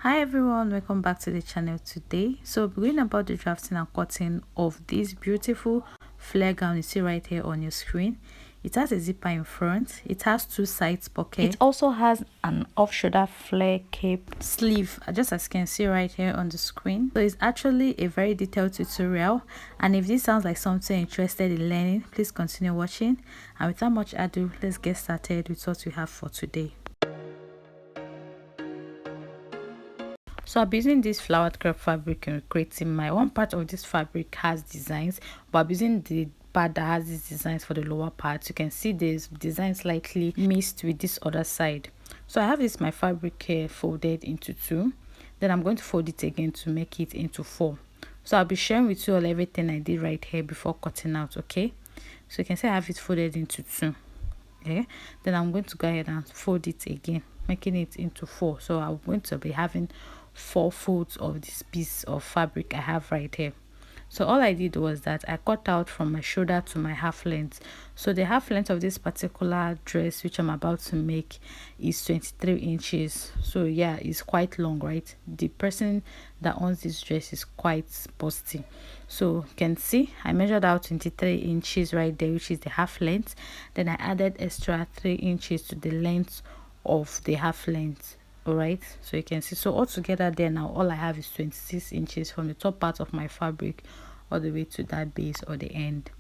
Hi everyone, welcome back to the channel today. So we're going about the drafting and cutting of this beautiful flare gown you see right here on your screen. It has a zipper in front, it has two sides pockets, it also has an off-shoulder flare cape sleeve, just as you can see right here on the screen. So it's actually a very detailed tutorial, and if this sounds like something you're interested in learning, please continue watching. And without much ado, let's get started with what we have for today. So I'm using this flowered crepe fabric and creating my one part of this fabric has designs, but I'm using the part that has these designs for the lower part. You can see this design slightly mixed with this other side. So I have this my fabric here folded into two, then I'm going to fold it again to make it into four. So I'll be sharing with you all everything I did right here before cutting out. Okay, so you can see I have it folded into two. Okay, then I'm going to go ahead and fold it again, making it into four. So I'm going to be having 4 folds of this piece of fabric I have right here. So all I did was that I cut out from my shoulder to my half length. So the half length of this particular dress which I'm about to make is 23 inches. So yeah, it's quite long, right? The person that owns this dress is quite busty. So you can see I measured out 23 inches right there, which is the half length. Then I added extra 3 inches to the length of the half length. All right, so you can see, so all together there now all I have is 26 inches from the top part of my fabric all the way to that base or the end.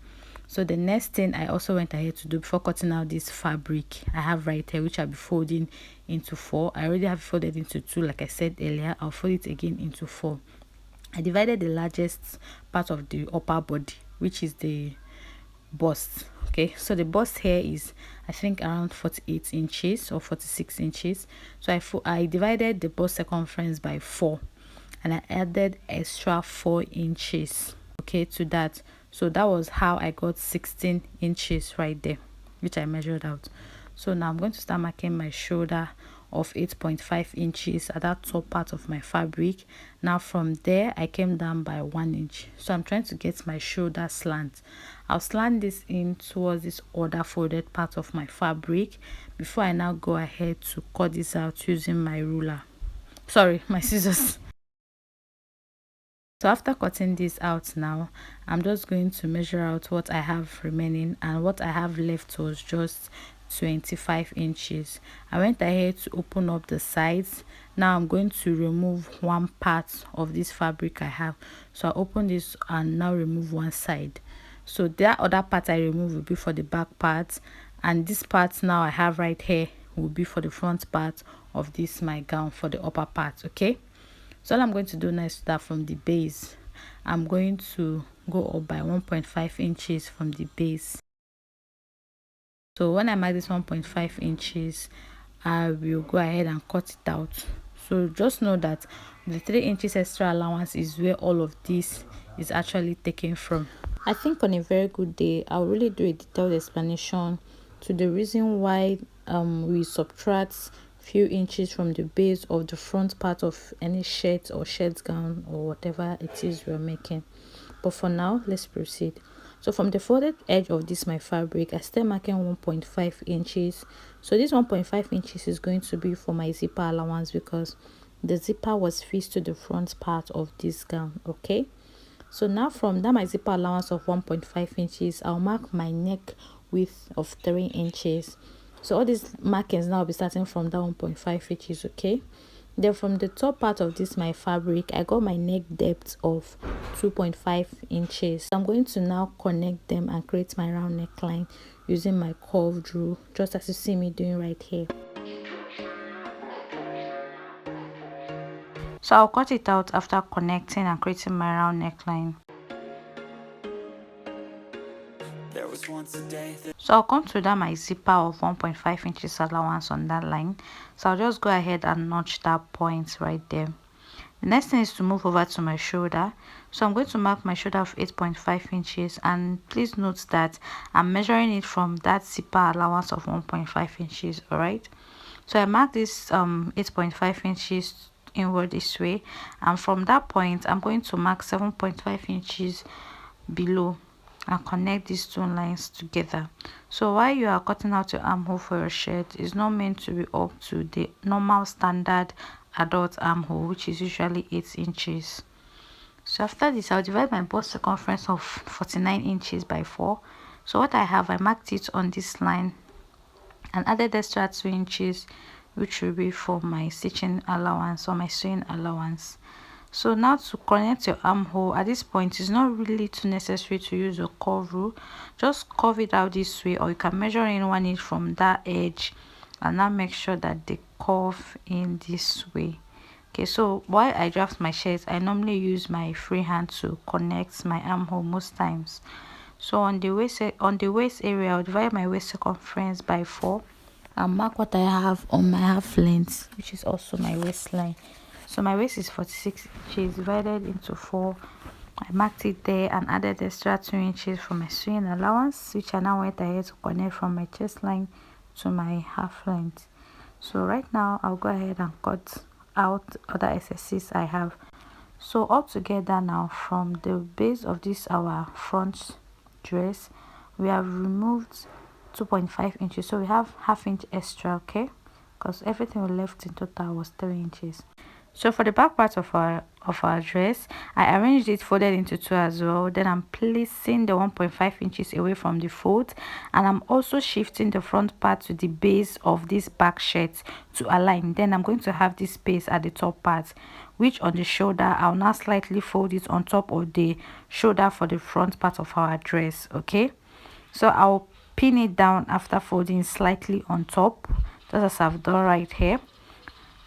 So the next thing I also went ahead to do before cutting out this fabric I have right here, which I'll be folding into 4. I already have folded into 2 like I said earlier. I'll fold it again into 4. I divided the largest part of the upper body, which is the bust. Okay, so the bust here is I think around 48 inches or 46 inches. So I divided the bust circumference by 4 and I added extra 4 inches, okay, to that. So that was how I got 16 inches right there, which I measured out. So now I'm going to start marking my shoulder of 8.5 inches at that top part of my fabric. Now from there I came down by 1 inch. So I'm trying to get my shoulder slant. I'll slant this in towards this other folded part of my fabric before I now go ahead to cut this out using my ruler, sorry, my scissors. So after cutting this out now, I'm just going to measure out what I have remaining, and what I have left was just 25 inches. I went ahead to open up the sides. Now I'm going to remove one part of this fabric I have. So I open this and now remove one side. So that other part I remove will be for the back part, and this part now I have right here will be for the front part of this my gown for the upper part. Okay, so all I'm going to do now is start from the base. I'm going to go up by 1.5 inches from the base. So when I mark this 1.5 inches, I will go ahead and cut it out. So just know that the 3 inches extra allowance is where all of this is actually taken from. I think on a very good day I'll really do a detailed explanation to the reason why we subtract few inches from the base of the front part of any shirt or shirt gown or whatever it is we're making. But for now, let's proceed. So from the folded edge of this my fabric, I start marking 1.5 inches. So this 1.5 inches is going to be for my zipper allowance because the zipper was fixed to the front part of this gown. Okay, so now from that my zipper allowance of 1.5 inches, I'll mark my neck width of 3 inches. So all these markings now will be starting from that 1.5 inches. Okay, then from the top part of this my fabric, I got my neck depth of 2.5 inches. I'm going to now connect them and create my round neckline using my curved rule, just as you see me doing right here. So I'll cut it out after connecting and creating my round neckline. So I'll come to that my zipper of 1.5 inches allowance on that line. So I'll just go ahead and notch that point right there. The next thing is to move over to my shoulder. So I'm going to mark my shoulder of 8.5 inches, and please note that I'm measuring it from that zipper allowance of 1.5 inches. All right, so I mark this 8.5 inches inward this way, and from that point I'm going to mark 7.5 inches below and connect these two lines together. So while you are cutting out your armhole for your shirt, it's not meant to be up to the normal standard adult armhole, which is usually 8 inches. So after this, I'll divide my bust circumference of 49 inches by 4. So what I have, I marked it on this line and added extra 2 inches, which will be for my stitching allowance or my sewing allowance. So now to connect your armhole, at this point it's not really too necessary to use a curve rule. Just curve it out this way, or you can measure in 1 inch from that edge and now make sure that they curve in this way. Okay, so while I draft my shirts, I normally use my free hand to connect my armhole most times. So on the waist area, I'll divide my waist circumference by 4 and mark what I have on my half length, which is also my waistline. So my waist is 46 inches divided into 4. I marked it there and added extra 2 inches for my sewing allowance, which I now went ahead to connect from my chest line to my half length. So right now I'll go ahead and cut out other excesses I have. So altogether now, from the base of this our front dress, we have removed 2.5 inches, so we have half inch extra, okay, because everything we left in total was 3 inches. So for the back part of our dress, I arranged it folded into 2 as well. Then I'm placing the 1.5 inches away from the fold, and I'm also shifting the front part to the base of this back shirt to align. Then I'm going to have this space at the top part, which on the shoulder I'll now slightly fold it on top of the shoulder for the front part of our dress. Okay, so I'll pin it down after folding slightly on top, just as I've done right here.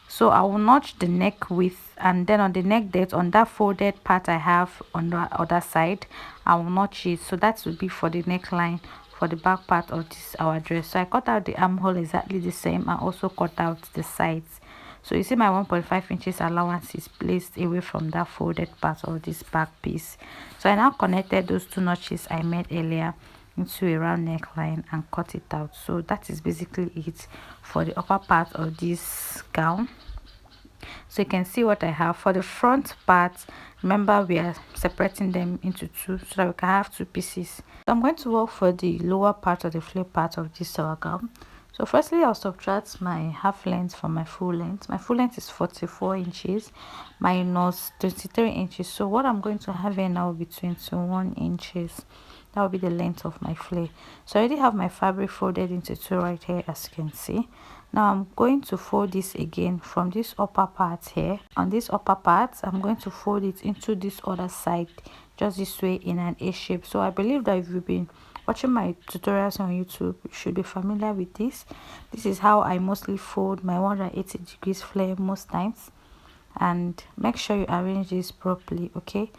So I will notch the neck width, and then on the neck depth, on that folded part I have on the other side, I will notch it. So that will be for the neckline for the back part of this our dress. So I cut out the armhole exactly the same. I also cut out the sides. So you see my 1.5 inches allowance is placed away from that folded part of this back piece. So I now connected those 2 notches I made earlier into a round neckline and cut it out. So that is basically it for the upper part of this gown. So you can see what I have for the front part. Remember, we are separating them into 2 so that we can have 2 pieces. So I'm going to work for the lower part of the flip part of this gown. So firstly, I'll subtract my half length from my full length. My full length is 44 inches minus 23 inches. So what I'm going to have here now will be 21 inches. That will be the length of my flare. So I already have my fabric folded into 2 right here, as you can see. Now I'm going to fold this again from this upper part here. On this upper part, I'm going to fold it into this other side, just this way in an A shape. So I believe that if you've been watching my tutorials on YouTube, you should be familiar with this. This is how I mostly fold my 180 degrees flare most times. And make sure you arrange this properly, okay?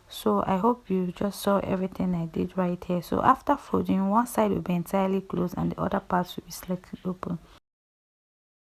So I hope you just saw everything I did right here. So after folding, one side will be entirely closed and the other parts will be slightly open.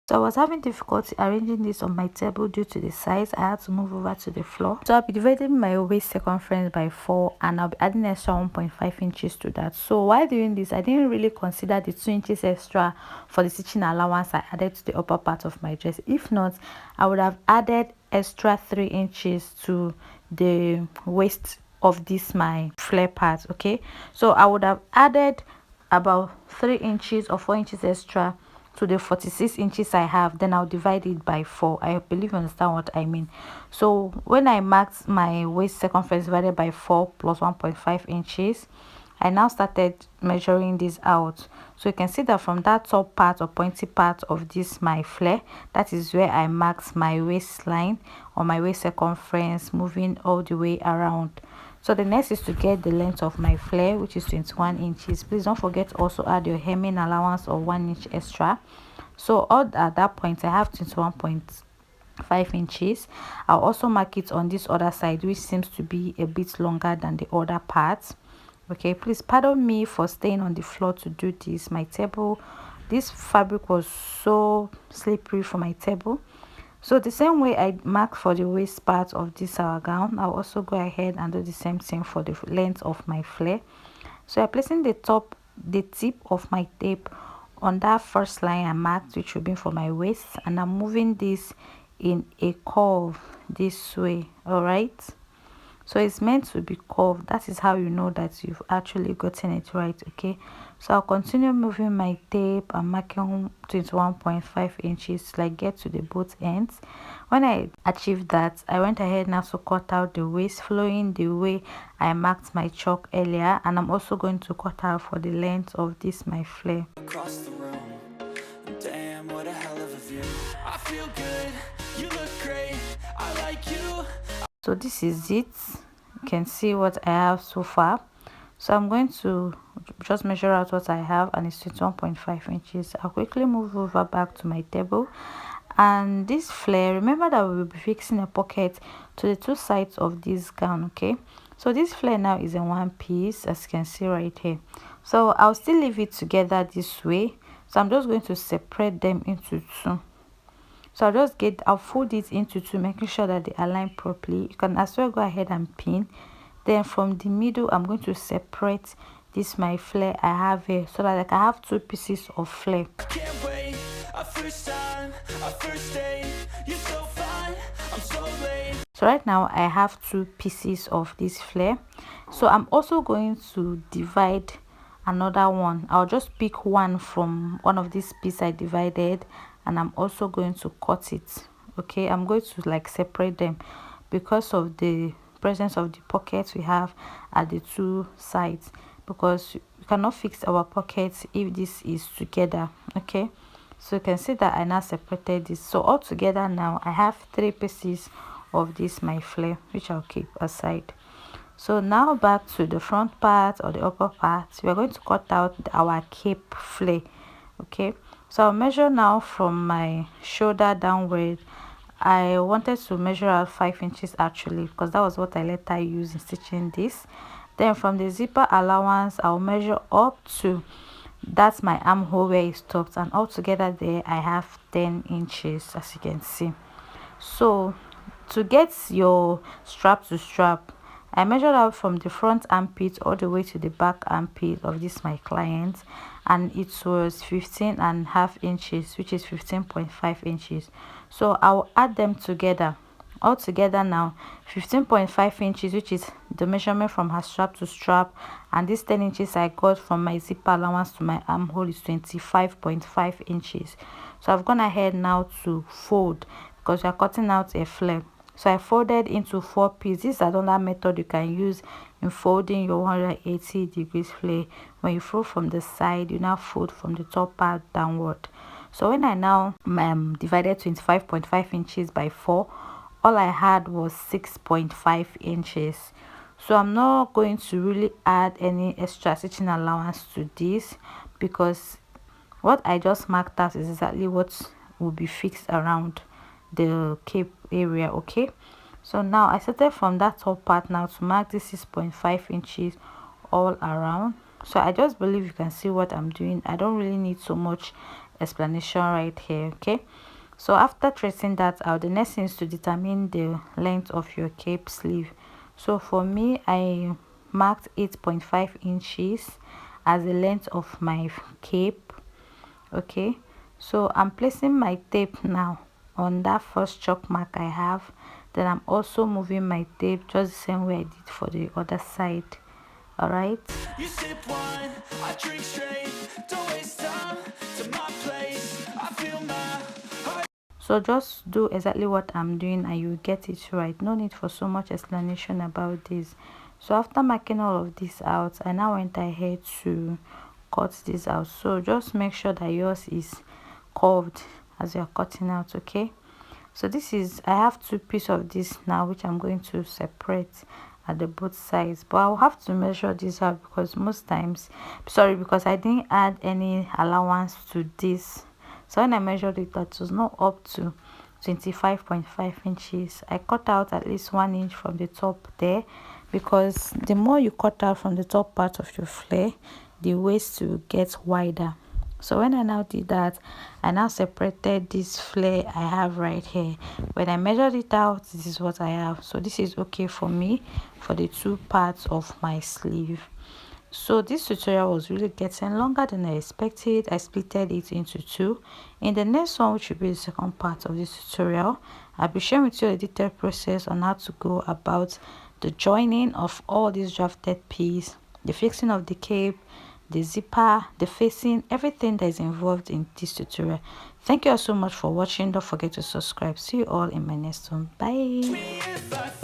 So I was having difficulty arranging this on my table due to the size. I had to move over to the floor. So I'll be dividing my waist circumference by 4 and I'll be adding extra 1.5 inches to that. So while doing this, I didn't really consider the 2 inches extra for the stitching allowance I added to the upper part of my dress. If not, I would have added extra 3 inches to the waist of this my flare part. Okay, so I would have added about 3 inches or 4 inches extra to the 46 inches I have. Then I'll divide it by 4. I believe you understand what I mean. So when I marked my waist circumference divided by 4 plus 1.5 inches, I now started measuring this out. So you can see that from that top part or pointy part of this my flare, that is where I marked my waistline or my waist circumference, moving all the way around. So the next is to get the length of my flare, which is 21 inches. Please don't forget to also add your hemming allowance of 1 inch extra. So all at that point I have 21.5 inches. I'll also mark it on this other side, which seems to be a bit longer than the other part. Okay, please pardon me for staying on the floor to do this. My table, this fabric was so slippery for my table. So the same way I mark for the waist part of this gown, I'll also go ahead and do the same thing for the length of my flare. So I'm placing the tip of my tape on that first line I marked, which will be for my waist, and I'm moving this in a curve this way. All right, So it's meant to be curved. That is how you know that you've actually gotten it right. Okay, so I'll continue moving my tape and marking 21.5 inches like get to the both ends. When I achieved that, I went ahead now to cut out the waist following the way I marked my chalk earlier, and I'm also going to cut out for the length of this my flare. Across the room, damn, what a hell of a view. I feel good, you look great, I like you. So this is it. You can see what I have so far. So I'm going to just measure out what I have, and it's 21.5 inches. I'll quickly move over back to my table. And this flare, remember that we will be fixing a pocket to the two sides of this gown. Okay, so this flare now is in one piece, as you can see right here. So I'll still leave it together this way. So I'm just going to separate them into two. So I'll fold it into two, making sure that they align properly. You can as well go ahead and pin. Then from the middle, I'm going to separate this my flare I have here, so that I can have two pieces of flare. Can't wait, a first time, a first date. You're so fine, I'm so late. So right now I have two pieces of this flare. So I'm also going to divide another one. I'll just pick one from one of these pieces I divided, and I'm also going to cut it. Okay, I'm going to like separate them because of the presence of the pockets we have at the two sides, because we cannot fix our pockets if this is together. Okay, so you can see that I now separated this. So all together now I have three pieces of this my flare, which I'll keep aside. So now back to the front part or the upper part, we are going to cut out our cape flare. Okay, so I'll measure now from my shoulder downward. I wanted to measure out 5 inches actually, because that was what I later used in stitching this. Then from the zipper allowance, I'll measure up to that's my armhole where it stops, and altogether there I have 10 inches, as you can see. So to get your strap to strap, I measured out from the front armpit all the way to the back armpit of this my client, and it was 15.5 inches, which is 15.5 inches. So I'll add them together. All together now 15.5 inches, which is the measurement from her strap to strap, and this 10 inches I got from my zipper allowance to my armhole is 25.5 inches. So I've gone ahead now to fold, because we are cutting out a flare. So I folded into 4 pieces. This is another method you can use in folding your 180 degrees flare. When you fold from the side, you now fold from the top part downward. So when I now divided 25.5 inches by 4, all I had was 6.5 inches. So I'm not going to really add any extra stitching allowance to this, because what I just marked out is exactly what will be fixed around the cape area. Okay, so now I started from that top part now to mark this 6.5 inches all around. So I just believe you can see what I'm doing. I don't really need so much explanation right here. Okay, so after tracing that out, the next thing is to determine the length of your cape sleeve. So for me, I marked 8.5 inches as the length of my cape. Okay, so I'm placing my tape now on that first chalk mark I have. Then I'm also moving my tape just the same way I did for the other side. All right, You sip wine, I drink straight. Don't waste time to my place. I feel my heart. so just do exactly what I'm doing and you get it right. No need for so much explanation about this. So after marking all of this out, I now went ahead to cut this out. So just make sure that yours is curved as you're cutting out. Okay, so this is, I have 2 pieces of this now, which I'm going to separate at the both sides, but I'll have to measure this out because because I didn't add any allowance to this. So when I measured it, that was not up to 25.5 inches. I cut out at least 1 inch from the top there, because the more you cut out from the top part of your flare, the waist will get wider. So when I now did that, I now separated this flare I have right here. When I measured it out, this is what I have. So this is okay for me for the 2 parts of my sleeve. So this tutorial was really getting longer than I expected. I splitted it into 2. In the next one, which will be the second part of this tutorial, I'll be sharing with you a detailed process on how to go about the joining of all these drafted piece, the fixing of the cape, the zipper, the facing, everything that is involved in this tutorial. Thank you all so much for watching. Don't forget to subscribe. See you all in my next one. Bye.